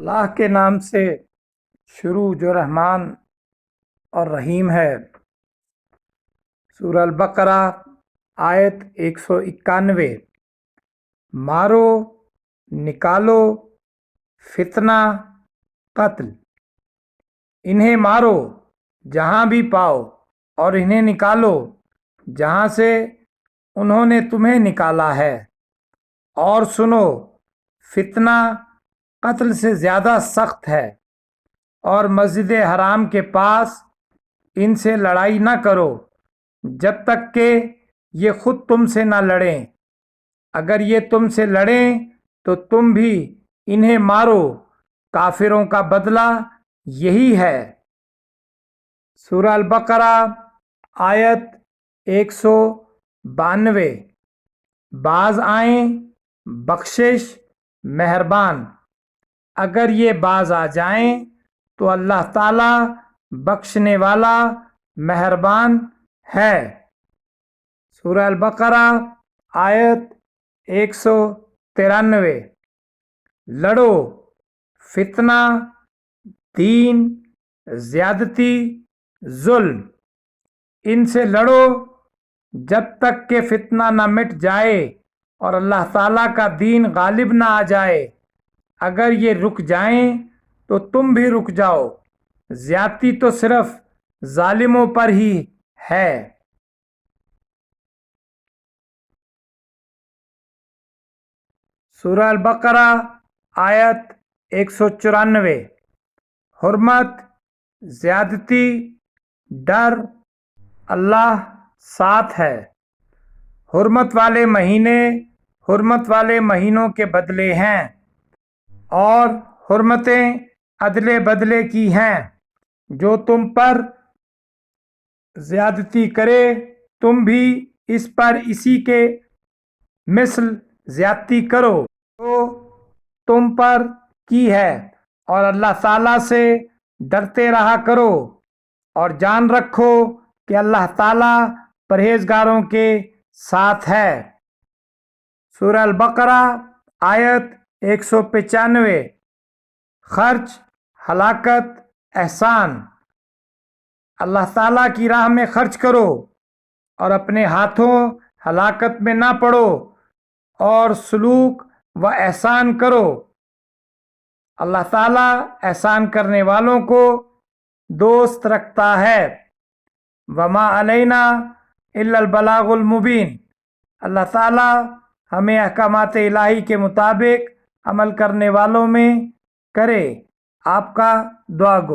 اللہ کے نام سے شروع جو رحمان اور رحیم ہے۔ سورہ البقرہ آیت 191۔ مارو، نکالو، فتنہ، قتل۔ انہیں مارو جہاں بھی پاؤ اور انہیں نکالو جہاں سے انہوں نے تمہیں نکالا ہے، اور سنو، فتنہ قتل سے زیادہ سخت ہے، اور مسجد حرام کے پاس ان سے لڑائی نہ کرو جب تک کہ یہ خود تم سے نہ لڑیں۔ اگر یہ تم سے لڑیں تو تم بھی انہیں مارو، کافروں کا بدلہ یہی ہے۔ سورہ البقرہ آیت 192۔ باز آئیں، بخشش، مہربان۔ اگر یہ باز آ جائیں تو اللہ تعالیٰ بخشنے والا مہربان ہے۔ سورہ البقرہ آیت 193۔ لڑو، فتنہ، دین، زیادتی، ظلم، ان سے لڑو جب تک کہ فتنہ نہ مٹ جائے اور اللہ تعالیٰ کا دین غالب نہ آ جائے۔ اگر یہ رک جائیں تو تم بھی رک جاؤ، زیادتی تو صرف ظالموں پر ہی ہے۔ سورہ البقرہ آیت 194۔ حرمت، زیادتی، ڈر، اللہ ساتھ ہے۔ حرمت والے مہینے حرمت والے مہینوں کے بدلے ہیں، اور حرمتیں عدلے بدلے کی ہیں۔ جو تم پر زیادتی کرے تم بھی اس پر اسی کے مثل زیادتی کرو جو تم پر کی ہے، اور اللہ تعالیٰ سے ڈرتے رہا کرو، اور جان رکھو کہ اللہ تعالیٰ پرہیزگاروں کے ساتھ ہے۔ سورہ البقرہ آیت 195۔ خرچ، ہلاکت، احسان۔ اللہ تعالیٰ کی راہ میں خرچ کرو اور اپنے ہاتھوں ہلاکت میں نہ پڑو، اور سلوک و احسان کرو۔ اللہ تعالیٰ احسان کرنے والوں کو دوست رکھتا ہے۔ وما علینا الا البلاغ المبین۔ اللہ تعالیٰ ہمیں احکامات الہی کے مطابق عمل کرنے والوں میں کرے۔ آپ کا دعا گو۔